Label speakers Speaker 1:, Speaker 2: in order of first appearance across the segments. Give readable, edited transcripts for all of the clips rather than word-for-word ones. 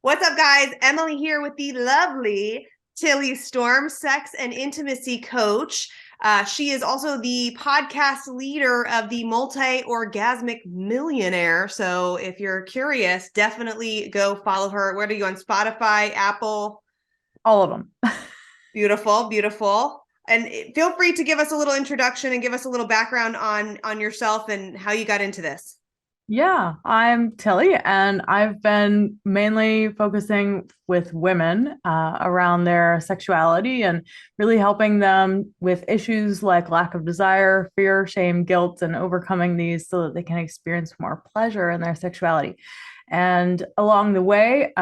Speaker 1: What's up, guys? Emily here with the lovely Tilly Storm, sex and intimacy coach. She is also the podcast leader of the Multi-Orgasmic Millionaire. So if you're curious, definitely go follow her. Where are you on Spotify, Apple?
Speaker 2: All of them.
Speaker 1: Beautiful, beautiful. And feel free to give us a little introduction and give us a little background on yourself and how you got into this.
Speaker 2: Yeah, I'm Tilly, and I've been mainly focusing with women around their sexuality and really helping them with issues like lack of desire, fear, shame, guilt, and overcoming these so that they can experience more pleasure in their sexuality. And along the way,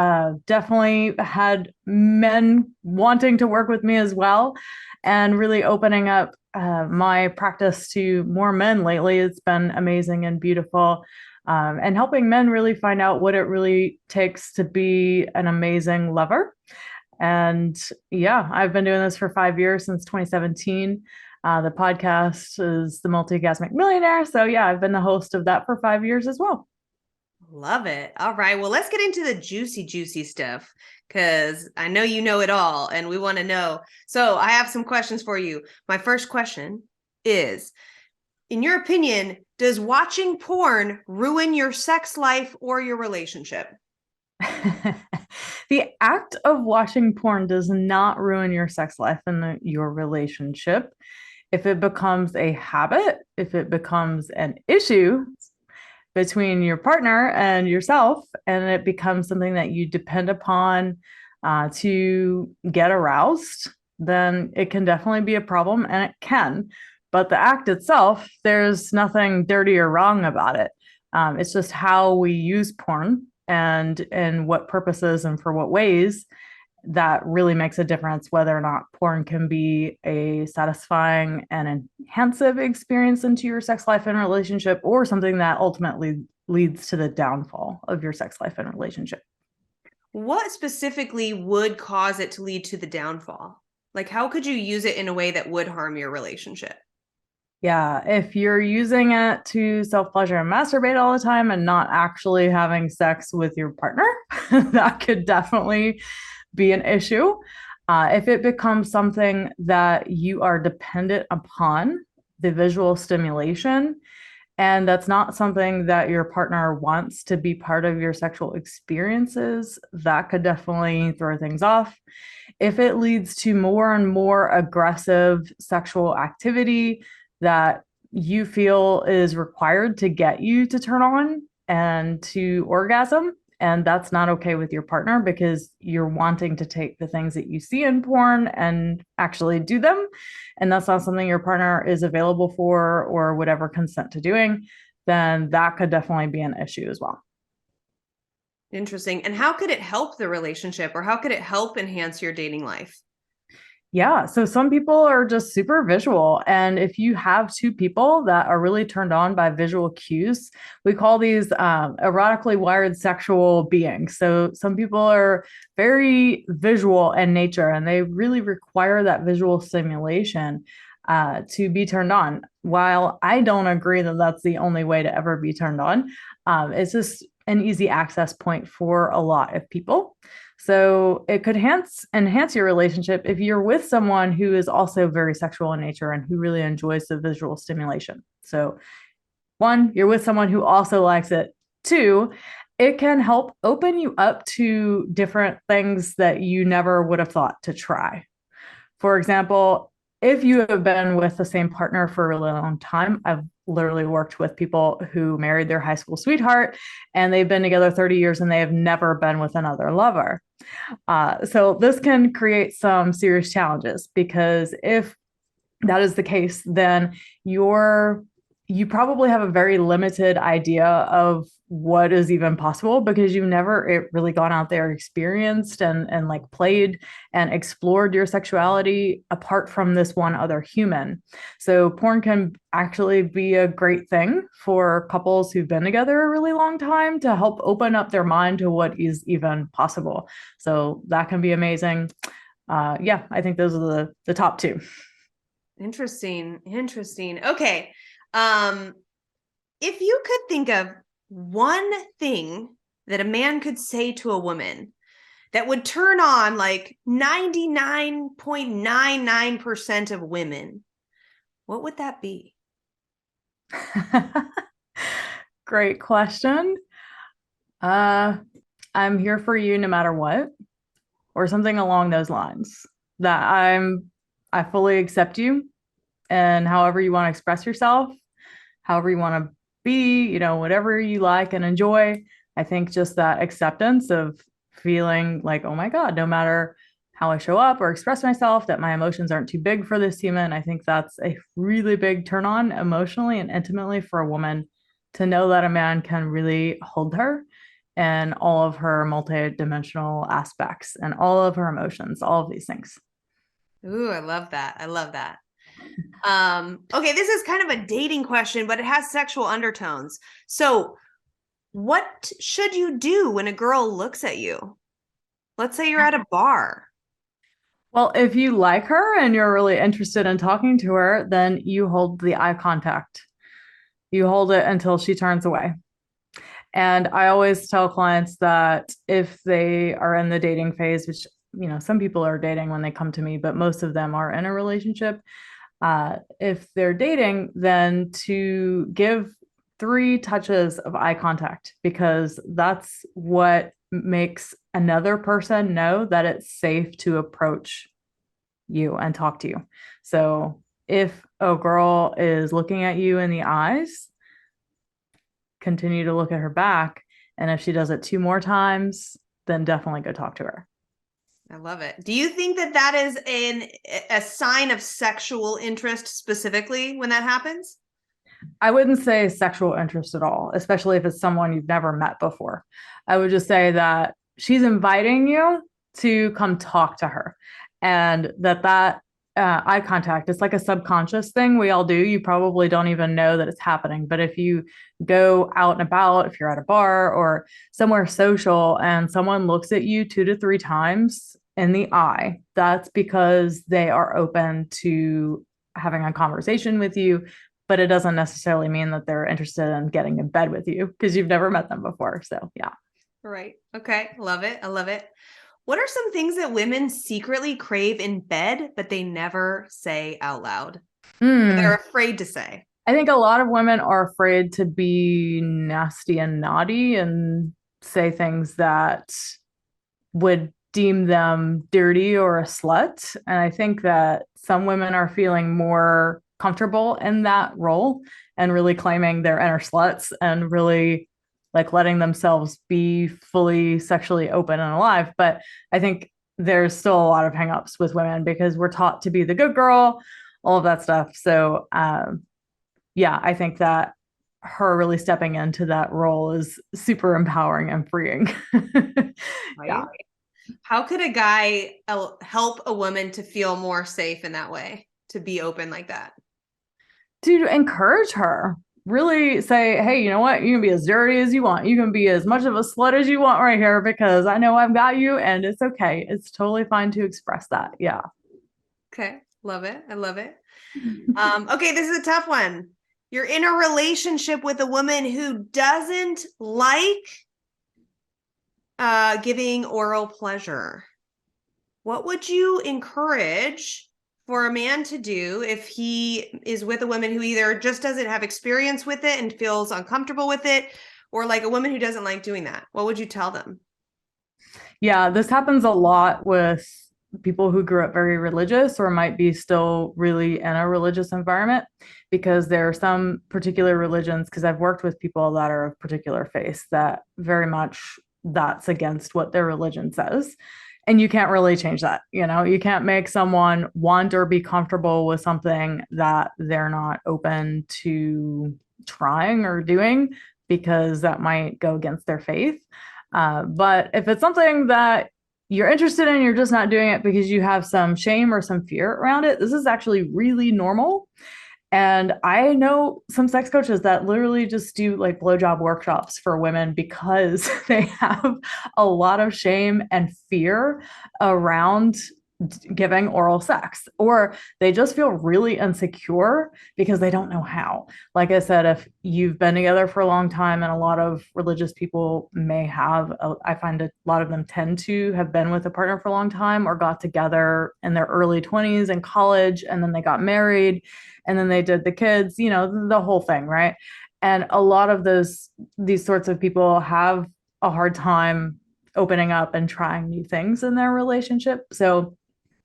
Speaker 2: definitely had men wanting to work with me as well, and really opening up my practice to more men lately. It's been amazing and beautiful. And helping men really find out what it really takes to be an amazing lover. And yeah, I've been doing this for 5 years since 2017. The podcast is the Multi-Orgasmic Millionaire. So yeah, I've been the host of that for 5 years as well.
Speaker 1: Love it. All right. Well, let's get into the juicy stuff because I know you know it all and we want to know. So I have some questions for you. My first question is, in your opinion, does watching porn ruin your sex life or your relationship?
Speaker 2: The act of watching porn does not ruin your sex life and your relationship. If it becomes a habit, if it becomes an issue between your partner and yourself, and it becomes something that you depend upon to get aroused, then it can definitely be a problem, and it can. But the act itself, there's nothing dirty or wrong about it. It's just how we use porn and what purposes and for what ways that really makes a difference whether or not porn can be a satisfying and enhancing experience into your sex life and relationship, or something that ultimately leads to the downfall of your sex life and relationship.
Speaker 1: What specifically would cause it to lead to the downfall? Like, how could you use it in a way that would harm your relationship?
Speaker 2: Yeah, if you're using it to self pleasure and masturbate all the time and not actually having sex with your partner, that could definitely be an issue. If it becomes something that you are dependent upon, the visual stimulation, and that's not something that your partner wants to be part of your sexual experiences, that could definitely throw things off. If it leads to more and more aggressive sexual activity that you feel is required to get you to turn on and to orgasm, and that's not okay with your partner because you're wanting to take the things that you see in porn and actually do them, and that's not something your partner is available for or would ever consent to doing, then that could definitely be an issue as well.
Speaker 1: Interesting. And how could it help the relationship or how could it help enhance your dating life?
Speaker 2: Yeah, so some people are just super visual. And if you have two people that are really turned on by visual cues, we call these erotically wired sexual beings. So some people are very visual in nature and they really require that visual stimulation to be turned on. While I don't agree that that's the only way to ever be turned on, it's just an easy access point for a lot of people. So it could enhance your relationship if you're with someone who is also very sexual in nature and who really enjoys the visual stimulation. So one, you're with someone who also likes it. Two, it can help open you up to different things that you never would have thought to try. For example, if you have been with the same partner for a really long time, I've literally worked with people who married their high school sweetheart and they've been together 30 years and they have never been with another lover. So this can create some serious challenges because if that is the case, then you probably have a very limited idea of what is even possible because you've never really gone out there, experienced and like played and explored your sexuality apart from this one other human. So porn can actually be a great thing for couples who've been together a really long time to help open up their mind to what is even possible. So that can be amazing. Yeah, I think those are the top two.
Speaker 1: Interesting. Okay. If you could think of one thing that a man could say to a woman that would turn on like 99.99% of women, what would that be?
Speaker 2: Great question. I'm here for you no matter what, or something along those lines. That I fully accept you and however you want to express yourself, however you want to be, whatever you like and enjoy. I think just that acceptance of feeling like, oh my God, no matter how I show up or express myself, that my emotions aren't too big for this human. I think that's a really big turn on emotionally and intimately for a woman to know that a man can really hold her and all of her multi-dimensional aspects and all of her emotions, all of these things.
Speaker 1: Ooh, I love that. I love that. Okay, this is kind of a dating question, but it has sexual undertones. So, what should you do when a girl looks at you? Let's say you're at a bar.
Speaker 2: Well, if you like her and you're really interested in talking to her, then you hold the eye contact. You hold it until she turns away. And I always tell clients that if they are in the dating phase, which, some people are dating when they come to me, but most of them are in a relationship. If they're dating, then to give 3 touches of eye contact, because that's what makes another person know that it's safe to approach you and talk to you. So if a girl is looking at you in the eyes, continue to look at her back. And if she does it 2 more times, then definitely go talk to her.
Speaker 1: I love it. Do you think that that is a sign of sexual interest specifically when that happens?
Speaker 2: I wouldn't say sexual interest at all, especially if it's someone you've never met before. I would just say that she's inviting you to come talk to her, and that eye contact is like a subconscious thing we all do. You probably don't even know that it's happening, but if you go out and about, if you're at a bar or somewhere social and someone looks at you 2 to 3 times in the eye, that's because they are open to having a conversation with you, but it doesn't necessarily mean that they're interested in getting in bed with you because you've never met them before. So, yeah.
Speaker 1: Right. Okay. Love it. I love it. What are some things that women secretly crave in bed, but they never say out loud? They're afraid to say.
Speaker 2: I think a lot of women are afraid to be nasty and naughty and say things that would deem them dirty or a slut. And I think that some women are feeling more comfortable in that role and really claiming their inner sluts and really like letting themselves be fully sexually open and alive. But I think there's still a lot of hangups with women because we're taught to be the good girl, all of that stuff. So, yeah, I think that her really stepping into that role is super empowering and freeing.
Speaker 1: Right?
Speaker 2: Yeah.
Speaker 1: How could a guy help a woman to feel more safe in that way, to be open like that?
Speaker 2: To encourage her, really say, hey, you know what? You can be as dirty as you want. You can be as much of a slut as you want right here because I know I've got you and it's okay. It's totally fine to express that. Yeah.
Speaker 1: Okay. Love it. I love it. Okay, this is a tough one. You're in a relationship with a woman who doesn't like giving oral pleasure. What would you encourage for a man to do if he is with a woman who either just doesn't have experience with it and feels uncomfortable with it, or like a woman who doesn't like doing that? What would you tell them?
Speaker 2: Yeah, this happens a lot with people who grew up very religious or might be still really in a religious environment, because there are some particular religions, because I've worked with people that are of particular faiths that very much that's against what their religion says. And you can't really change that. You can't make someone want or be comfortable with something that they're not open to trying or doing because that might go against their faith. But if it's something that you're interested in, you're just not doing it because you have some shame or some fear around it, this is actually really normal. And I know some sex coaches that literally just do like blowjob workshops for women because they have a lot of shame and fear around giving oral sex, or they just feel really insecure because they don't know how. Like I said, if you've been together for a long time, and a lot of religious people may have, I find a lot of them tend to have been with a partner for a long time, or got together in their early 20s in college, and then they got married, and then they did the kids, the whole thing, right? And a lot of these sorts of people have a hard time opening up and trying new things in their relationship. So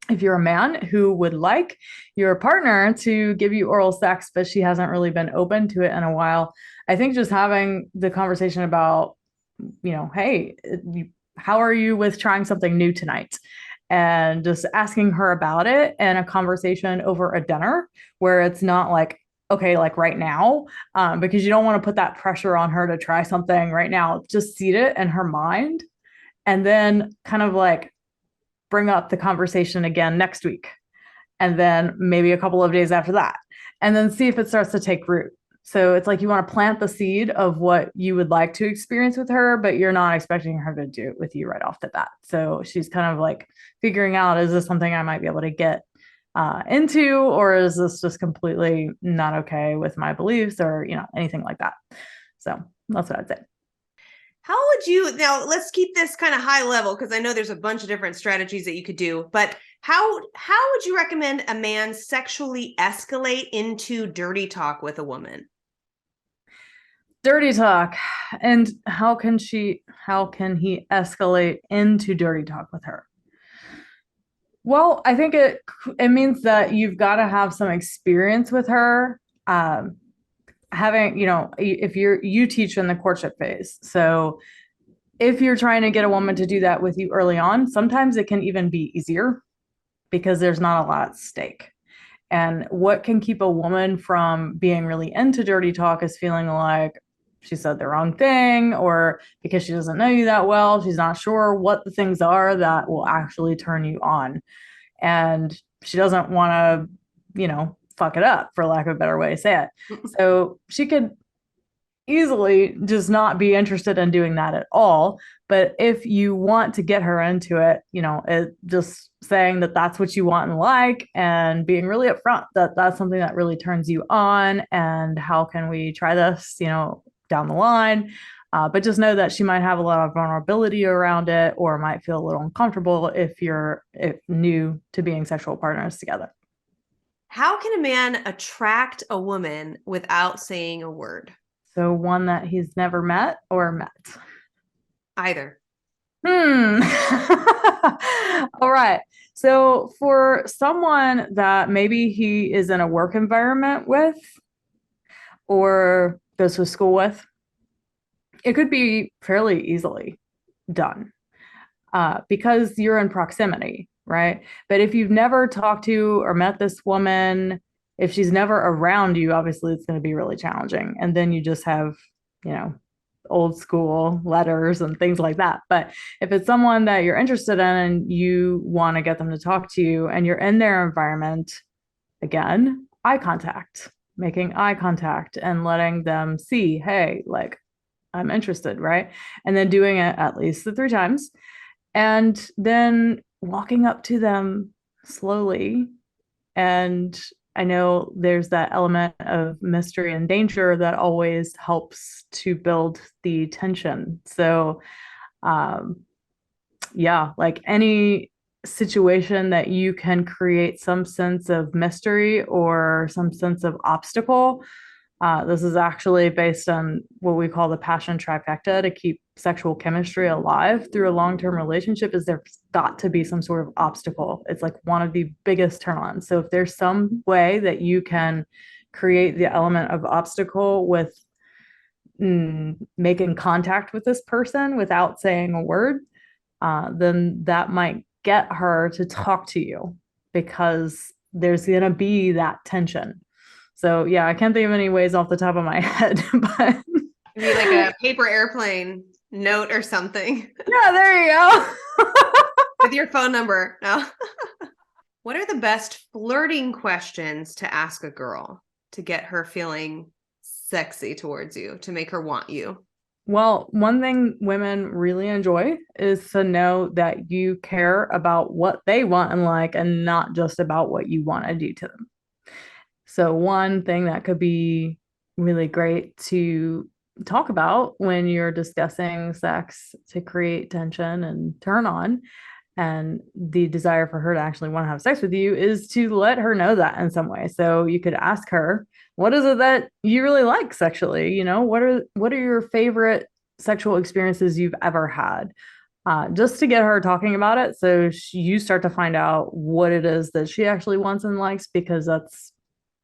Speaker 2: if you're a man who would like your partner to give you oral sex, but she hasn't really been open to it in a while, I think just having the conversation about, hey, how are you with trying something new tonight? And just asking her about it, and a conversation over a dinner where it's not like, okay, like right now, because you don't want to put that pressure on her to try something right now. Just seed it in her mind, and then kind of like bring up the conversation again next week, and then maybe a couple of days after that, and then see if it starts to take root. So it's like you want to plant the seed of what you would like to experience with her, but you're not expecting her to do it with you right off the bat. So she's kind of like figuring out, is this something I might be able to get into, or is this just completely not okay with my beliefs, or anything like that. So that's what I'd say.
Speaker 1: How would you, now let's keep this kind of high level, because I know there's a bunch of different strategies that you could do, but how would you recommend a man sexually escalate into dirty talk with a woman?
Speaker 2: Dirty talk. And how can he escalate into dirty talk with her? Well, I think it means that you've got to have some experience with her. Having, if you teach in the courtship phase. So if you're trying to get a woman to do that with you early on, sometimes it can even be easier because there's not a lot at stake. And what can keep a woman from being really into dirty talk is feeling like she said the wrong thing, or because she doesn't know you that well, she's not sure what the things are that will actually turn you on. And she doesn't want to, fuck it up, for lack of a better way to say it. So she could easily just not be interested in doing that at all. But if you want to get her into it, just saying that that's what you want and like, and being really upfront that that's something that really turns you on, and how can we try this, down the line. But just know that she might have a lot of vulnerability around it, or might feel a little uncomfortable if you're new to being sexual partners together.
Speaker 1: How can a man attract a woman without saying a word?
Speaker 2: So one that he's never met or met?
Speaker 1: Either.
Speaker 2: All right. So for someone that maybe he is in a work environment with, or goes to school with, it could be fairly easily done because you're in proximity, right? But if you've never talked to or met this woman, if she's never around you, obviously it's going to be really challenging. And then you just have, old school letters and things like that. But if it's someone that you're interested in and you want to get them to talk to you, and you're in their environment, again, making eye contact and letting them see, hey, like, I'm interested, right? And then doing it at least the 3 times, and then walking up to them slowly. And I know there's that element of mystery and danger that always helps to build the tension. So, yeah, like any situation that you can create some sense of mystery or some sense of obstacle. This is actually based on what we call the passion trifecta to keep sexual chemistry alive through a long-term relationship. Is there's got to be some sort of obstacle. It's like one of the biggest turn-ons. So if there's some way that you can create the element of obstacle with making contact with this person without saying a word, then that might get her to talk to you, because there's going to be that tension. So yeah, I can't think of any ways off the top of my head, but
Speaker 1: maybe like a paper airplane note or something.
Speaker 2: Yeah, there you go.
Speaker 1: With your phone number. No. What are the best flirting questions to ask a girl to get her feeling sexy towards you, to make her want you?
Speaker 2: Well, one thing women really enjoy is to know that you care about what they want and like, and not just about what you want to do to them. So, one thing that could be really great to talk about when you're discussing sex to create tension and turn on and the desire for her to actually want to have sex with you is to let her know that in some way. So you could ask her, what is it that you really like sexually? What are your favorite sexual experiences you've ever had? Just to get her talking about it, so you start to find out what it is that she actually wants and likes, because that's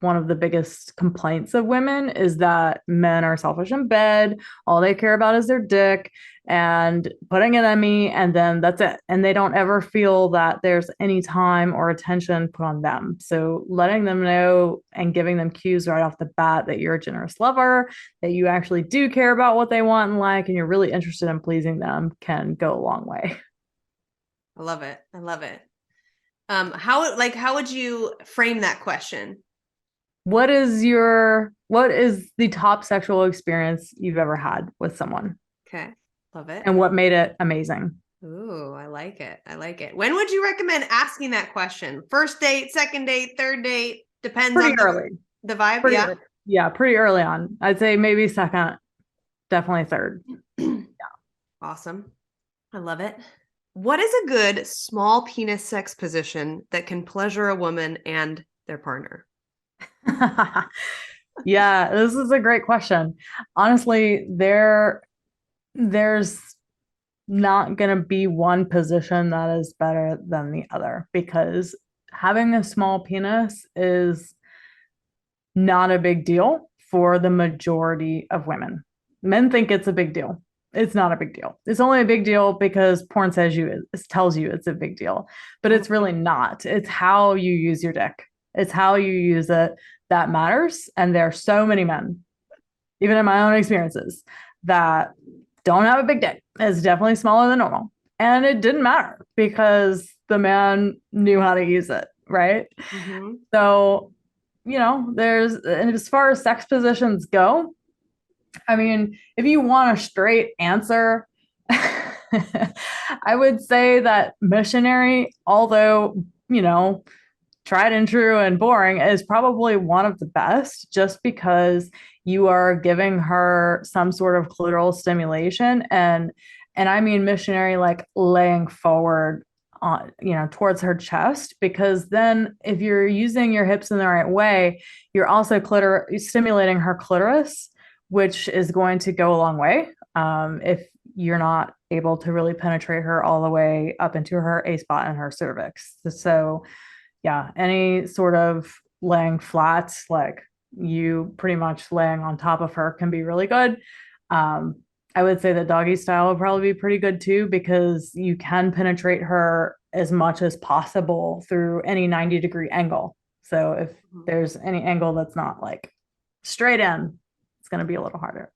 Speaker 2: one of the biggest complaints of women is that men are selfish in bed. All they care about is their dick and putting it on me, and then that's it. And they don't ever feel that there's any time or attention put on them. So letting them know and giving them cues right off the bat that you're a generous lover, that you actually do care about what they want and like, and you're really interested in pleasing them can go a long way.
Speaker 1: I love it. I love it. How would you frame that question?
Speaker 2: What is the top sexual experience you've ever had with someone,
Speaker 1: Okay. Love it.
Speaker 2: and what made it amazing?
Speaker 1: Ooh, I like it. I like it. When would you recommend asking that question? First date, second date, third date? Depends
Speaker 2: Pretty
Speaker 1: on
Speaker 2: early.
Speaker 1: the vibe.
Speaker 2: Pretty
Speaker 1: Yeah.
Speaker 2: early. Yeah, pretty early on. I'd say maybe second, definitely third.
Speaker 1: Awesome. I love it. What is a good small penis sex position that can pleasure a woman and their partner?
Speaker 2: Yeah, this is a great question. Honestly, there's not going to be one position that is better than the other, because having a small penis is not a big deal for the majority of women. Men think it's a big deal. It's not a big deal. It's only a big deal because porn tells you it's a big deal, but it's really not. It's how you use your dick. It's how you use it that matters. And there are so many men, even in my own experiences, that don't have a big dick. It's definitely smaller than normal. And it didn't matter because the man knew how to use it, right?
Speaker 1: Mm-hmm.
Speaker 2: So, and as far as sex positions go, I mean, if you want a straight answer, I would say that missionary, although, tried and true and boring, is probably one of the best, just because you are giving her some sort of clitoral stimulation, and I mean missionary, like laying forward on, towards her chest, because then if you're using your hips in the right way, you're also stimulating her clitoris, which is going to go a long way. If you're not able to really penetrate her all the way up into her A spot and her cervix. So yeah, any sort of laying flat, like you pretty much laying on top of her, can be really good. I would say that doggy style would probably be pretty good too, because you can penetrate her as much as possible through any 90-degree angle. So if there's any angle that's not like straight in, it's going to be a little harder.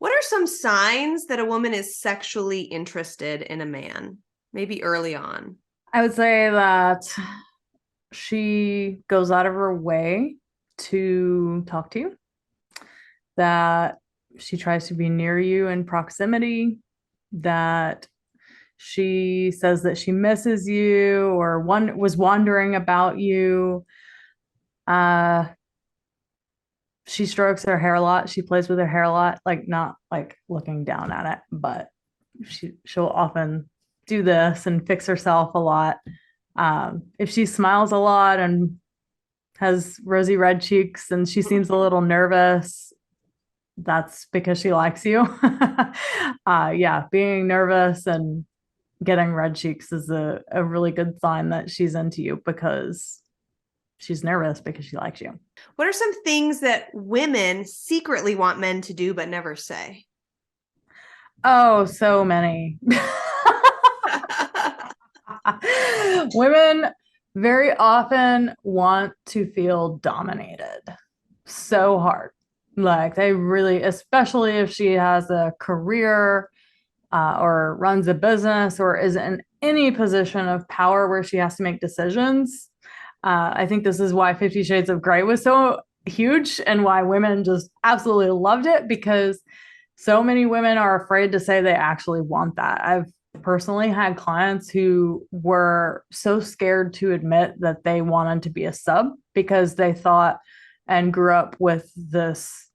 Speaker 1: What are some signs that a woman is sexually interested in a man? Maybe early on.
Speaker 2: I would say that she goes out of her way to talk to you, that she tries to be near you in proximity, that she says that she misses you or was wondering about you. She strokes her hair a lot. She plays with her hair a lot, like not like looking down at it, but she'll often do this and fix herself a lot. If she smiles a lot and has rosy red cheeks and she seems a little nervous, that's because she likes you. Yeah, being nervous and getting red cheeks is a really good sign that she's into you, because she's nervous because she likes you.
Speaker 1: What are some things that women secretly want men to do but never say?
Speaker 2: Oh, so many. Women very often want to feel dominated so hard. Like they really, especially if she has a career, or runs a business or is in any position of power where she has to make decisions. I think this is why 50 Shades of Grey was so huge and why women just absolutely loved it, because So many women are afraid to say they actually want that. I've personally had clients who were so scared to admit that they wanted to be a sub because they thought and grew up with this,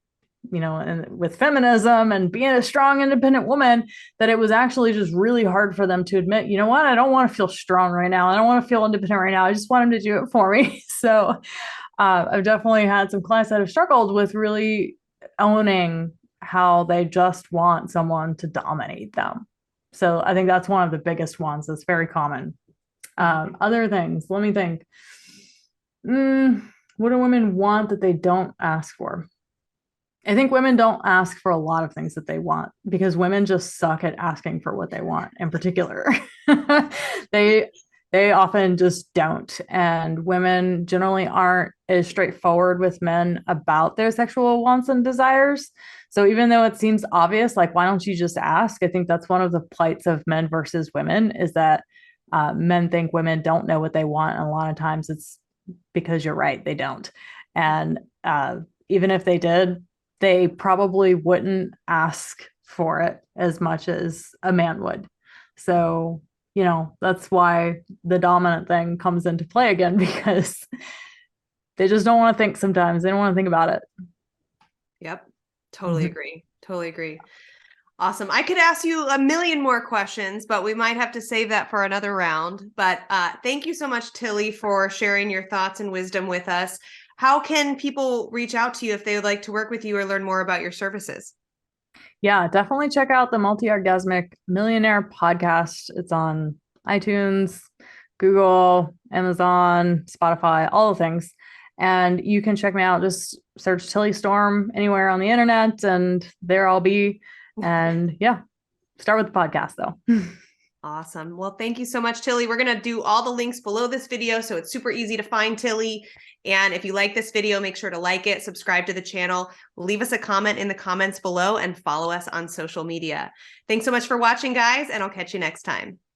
Speaker 2: and with feminism and being a strong, independent woman, that it was actually just really hard for them to admit, you know what, I don't want to feel strong right now. I don't want to feel independent right now. I just want him to do it for me. So I've definitely had some clients that have struggled with really owning how they just want someone to dominate them. So I think that's one of the biggest ones that's very common. Other things, let me think. What do women want that they don't ask for? I think women don't ask for a lot of things that they want because women just suck at asking for what they want in particular. they they often just don't. And women generally aren't as straightforward with men about their sexual wants and desires. So even though it seems obvious, like, why don't you just ask? I think that's one of the plights of men versus women is that men think women don't know what they want. And a lot of times it's because you're right, they don't. And even if they did, they probably wouldn't ask for it as much as a man would. So, that's why the dominant thing comes into play again, because they just don't want to think sometimes. They don't want to think about it.
Speaker 1: Yep. Totally agree. Totally agree. Awesome. I could ask you a million more questions, but we might have to save that for another round. But thank you so much, Tilly, for sharing your thoughts and wisdom with us. How can people reach out to you if they would like to work with you or learn more about your services?
Speaker 2: Yeah, definitely check out the Multi-Orgasmic Millionaire podcast. It's on iTunes, Google, Amazon, Spotify, all the things. And you can check me out. Just search Tilly Storm anywhere on the internet, and there I'll be. And yeah, start with the podcast though.
Speaker 1: Awesome. Well, thank you so much, Tilly. We're going to do all the links below this video, so it's super easy to find Tilly. And if you like this video, make sure to like it, subscribe to the channel, leave us a comment in the comments below, and follow us on social media. Thanks so much for watching, guys, and I'll catch you next time.